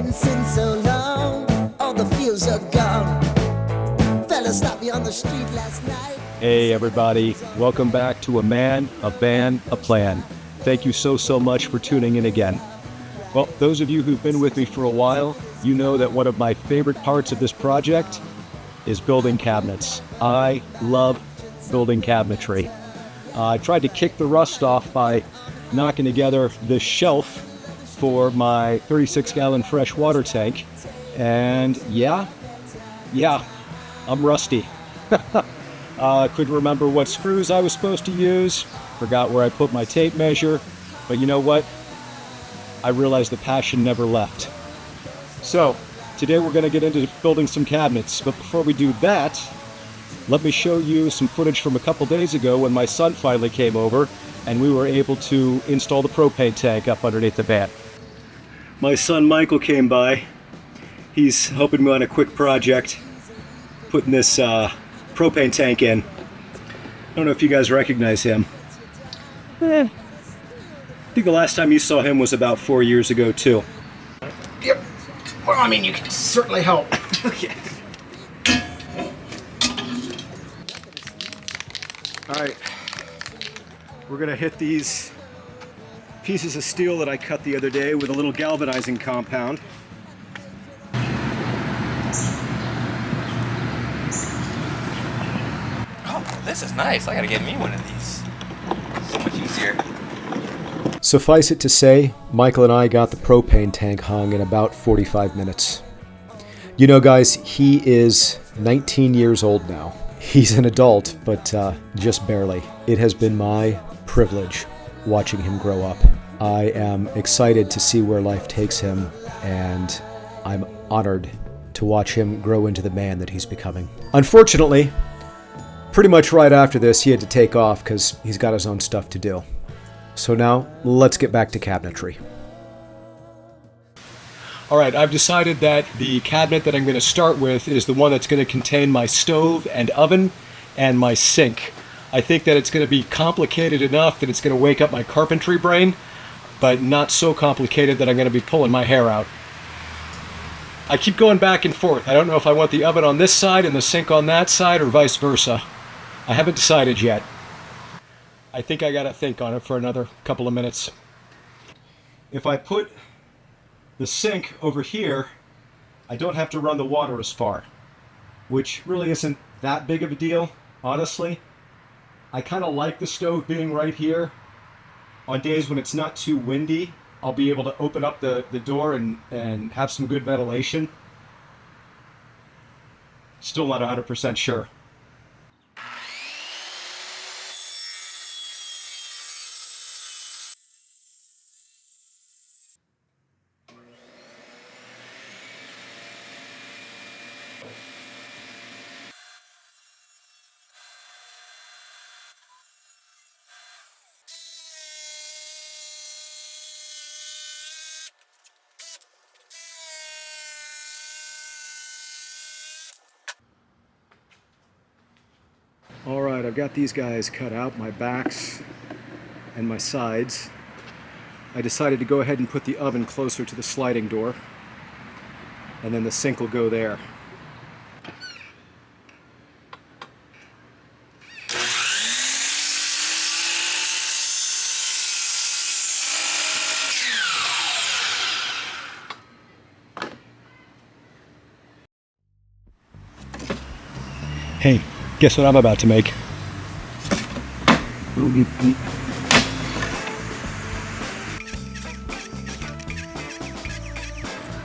hadn't seen so long. All the fields are gone. Fella stopped me on the street last night. Hey everybody, welcome back to A Man, a Band, a Plan. Thank you so much for tuning in again. Well, those of you who've been with me for a while, you know that one of my favorite parts of this project is building cabinets. I love building cabinetry. I tried to kick the rust off by knocking together this shelf for my 36-gallon fresh water tank. And yeah, I'm rusty. Couldn't remember what screws I was supposed to use, forgot where I put my tape measure, but you know what? I realized the passion never left. So, today we're going to get into building some cabinets, but before we do that, let me show you some footage from a couple days ago when my son finally came over and we were able to install the propane tank up underneath the van. My son Michael came by. He's helping me on a quick project, putting this propane tank in. I don't know if you guys recognize him. I think the last time you saw him was about 4 years ago too. Yep. Well, I mean, you can certainly help. Okay. Alright, we're gonna hit these pieces of steel that I cut the other day with a little galvanizing compound. Oh, this is nice. I gotta get me one of these. So much easier. Suffice it to say, Michael and I got the propane tank hung in about 45 minutes. You know, guys, he is 19 years old now. He's an adult, but just barely. It has been my privilege watching him grow up. I am excited to see where life takes him, and I'm honored to watch him grow into the man that he's becoming. Unfortunately, pretty much right after this, he had to take off because he's got his own stuff to do. So now, let's get back to cabinetry. Alright, I've decided that the cabinet that I'm going to start with is the one that's going to contain my stove and oven and my sink. I think that it's going to be complicated enough that it's going to wake up my carpentry brain, but not so complicated that I'm going to be pulling my hair out. I keep going back and forth. I don't know if I want the oven on this side and the sink on that side or vice versa. I haven't decided yet. I think I got to think on it for another couple of minutes. If I put the sink over here, I don't have to run the water as far, which really isn't that big of a deal, honestly. I kind of like the stove being right here. On days when it's not too windy, I'll be able to open up the door and have some good ventilation. Still not 100% sure. Alright, I've got these guys cut out, my backs and my sides. I decided to go ahead and put the oven closer to the sliding door, and then the sink will go there. Hey, guess what I'm about to make?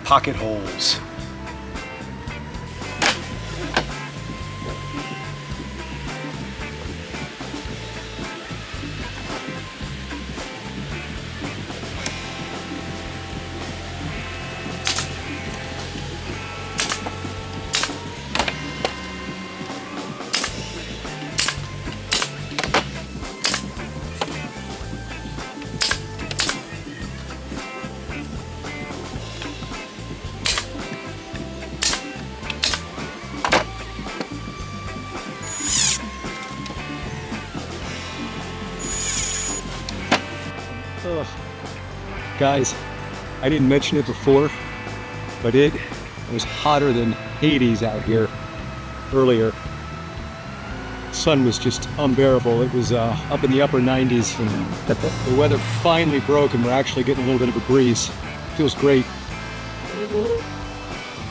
Pocket holes. Ugh. Guys, I didn't mention it before, but it was hotter than Hades out here earlier. The sun was just unbearable. It was up in the upper 90s, and the weather finally broke, and we're actually getting a little bit of a breeze. Feels great.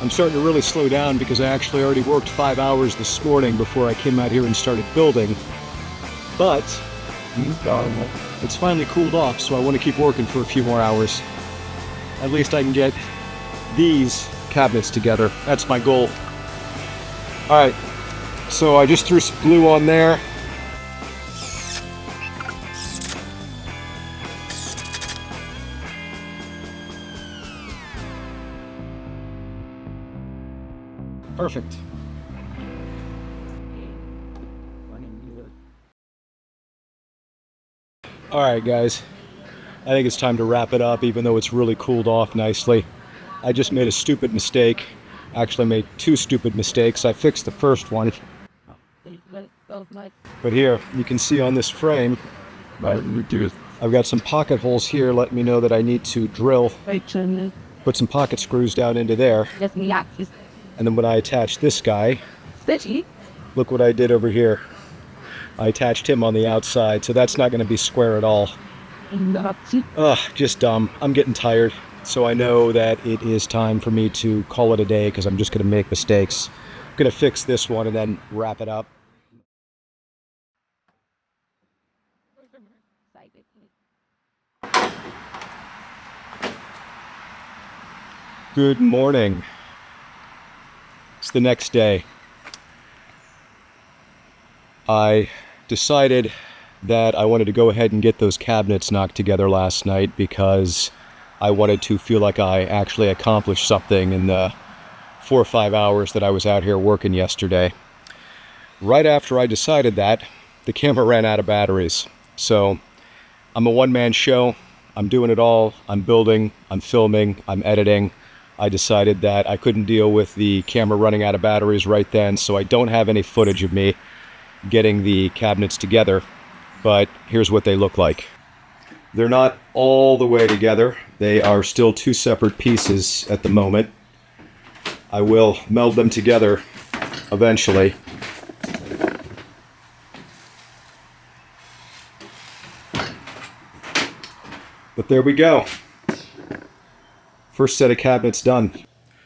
I'm starting to really slow down because I actually already worked 5 hours this morning before I came out here and started building. But it's finally cooled off, so I want to keep working for a few more hours. At least I can get these cabinets together. That's my goal. Alright, so I just threw some glue on there. Perfect. Alright guys, I think it's time to wrap it up, even though it's really cooled off nicely. I just made a stupid mistake. Actually made two stupid mistakes. I fixed the first one. But here, you can see on this frame, I've got some pocket holes here letting me know that I need to drill. Put some pocket screws down into there. And then when I attach this guy, look what I did over here. I attached him on the outside, so that's not going to be square at all. Ugh, just dumb. I'm getting tired. So I know that it is time for me to call it a day because I'm just going to make mistakes. I'm going to fix this one and then wrap it up. Good morning. It's the next day. I decided that I wanted to go ahead and get those cabinets knocked together last night because I wanted to feel like I actually accomplished something in the 4 or 5 hours that I was out here working yesterday. Right after I decided that, the camera ran out of batteries. So I'm a one-man show. I'm doing it all. I'm building, I'm filming, I'm editing. I decided that I couldn't deal with the camera running out of batteries right then, so I don't have any footage of me getting the cabinets together, but here's what they look like. They're not all the way together. They are still two separate pieces at the moment. I will meld them together eventually. But there we go. First set of cabinets done.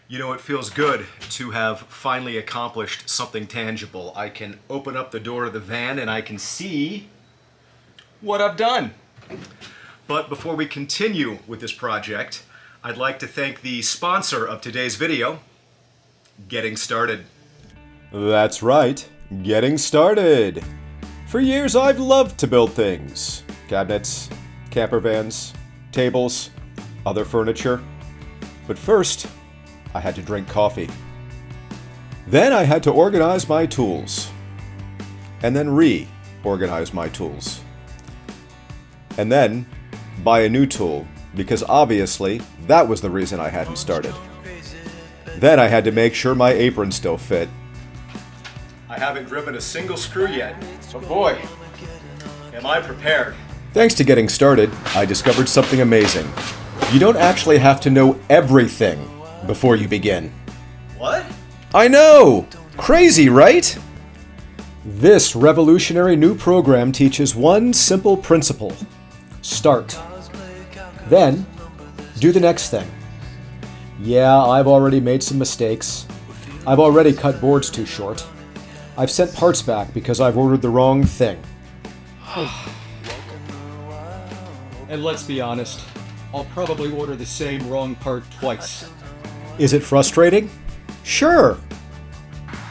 You know, it feels good to have finally accomplished something tangible. I can open up the door of the van and I can see what I've done. But before we continue with this project, I'd like to thank the sponsor of today's video, Getting Started. That's right, Getting Started. For years I've loved to build things. Cabinets, camper vans, tables, other furniture. But first, I had to drink coffee. Then I had to organize my tools. And then reorganize my tools. And then buy a new tool, because obviously that was the reason I hadn't started. Then I had to make sure my apron still fit. I haven't driven a single screw yet, but boy, am I prepared. Thanks to Getting Started, I discovered something amazing. You don't actually have to know everything before you begin. What? I know! Crazy, right? This revolutionary new program teaches one simple principle. Start. Then, do the next thing. Yeah, I've already made some mistakes. I've already cut boards too short. I've sent parts back because I've ordered the wrong thing. And let's be honest, I'll probably order the same wrong part twice. Is it frustrating? Sure.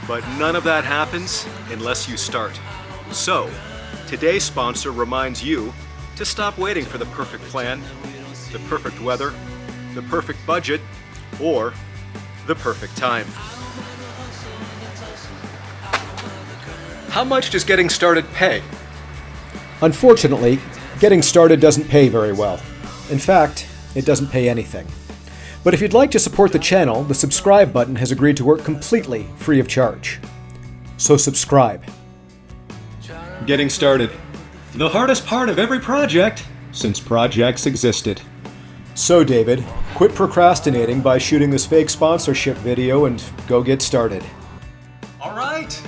But none of that happens unless you start. So, today's sponsor reminds you to stop waiting for the perfect plan, the perfect weather, the perfect budget, or the perfect time. How much does Getting Started pay? Unfortunately, Getting Started doesn't pay very well. In fact, it doesn't pay anything. But if you'd like to support the channel, the subscribe button has agreed to work completely free of charge. So subscribe. Getting Started. The hardest part of every project since projects existed. So David, Quit procrastinating by shooting this fake sponsorship video and go get started. All right.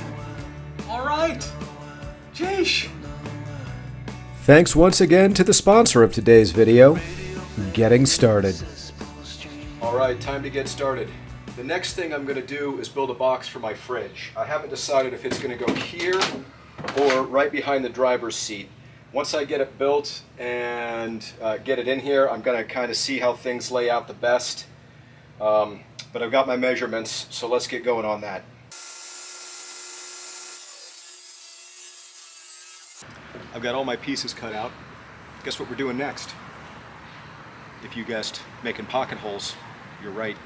Jeesh. Thanks once again to the sponsor of today's video, Getting Started. All right, time to get started. The next thing I'm going to do is build a box for my fridge. I haven't decided if it's going to go here or right behind the driver's seat. Once I get it built and get it in here, I'm going to kind of see how things lay out the best. But I've got my measurements, so let's get going on that. I've got all my pieces cut out. Guess what we're doing next? If you guessed making pocket holes, you're right.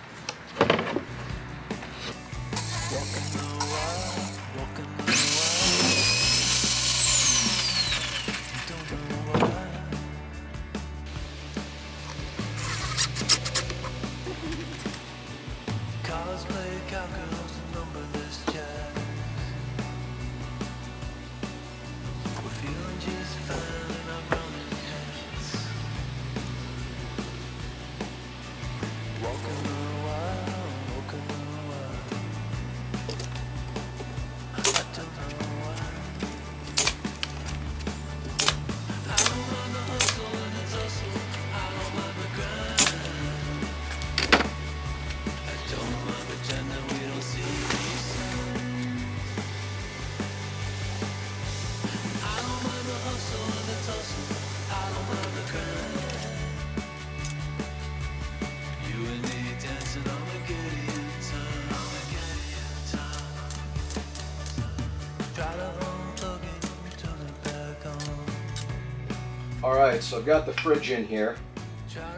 Alright, so I've got the fridge in here.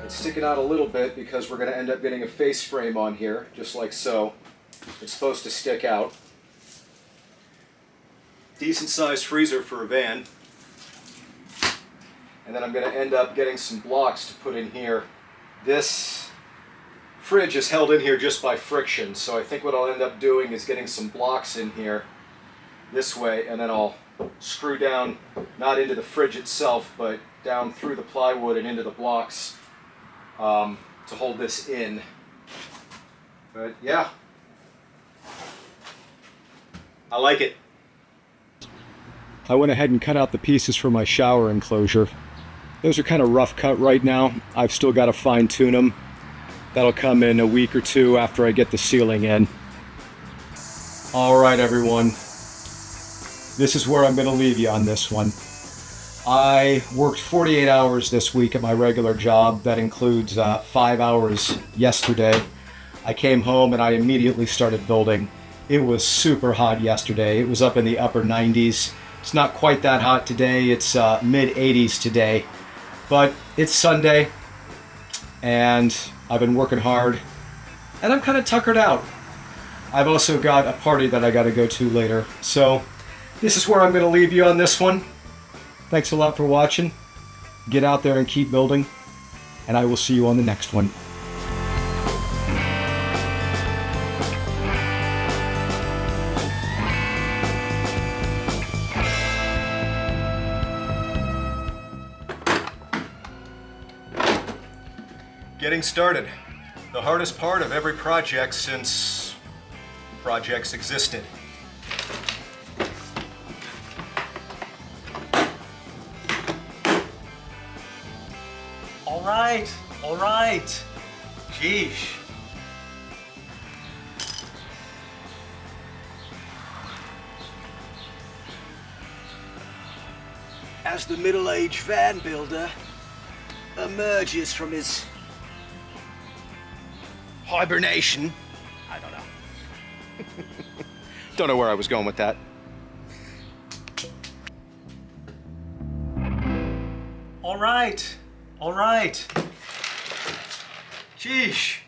It's sticking out a little bit because we're going to end up getting a face frame on here, just like so. It's supposed to stick out. Decent sized freezer for a van. And then I'm going to end up getting some blocks to put in here. This fridge is held in here just by friction, so I think what I'll end up doing is getting some blocks in here this way, and then I'll screw down, not into the fridge itself, but down through the plywood and into the blocks to hold this in. But yeah, I like it. I went ahead and cut out the pieces for my shower enclosure. Those are kind of rough cut right now. I've still got to fine tune them. That'll come in a week or two after I get the ceiling in. All right, everyone. This is where I'm going to leave you on this one. I worked 48 hours this week at my regular job. That includes 5 hours yesterday. I came home and I immediately started building. It was super hot yesterday. It was up in the upper 90s. It's not quite that hot today. It's mid 80s today. But it's Sunday and I've been working hard and I'm kind of tuckered out. I've also got a party that I got to go to later. So this is where I'm going to leave you on this one. Thanks a lot for watching. Get out there and keep building, and I will see you on the next one. Getting started. The hardest part of every project since projects existed. All right. Jeesh. As the middle-aged van builder emerges from his hibernation. I don't know. Don't know where I was going with that. All right. Sheesh.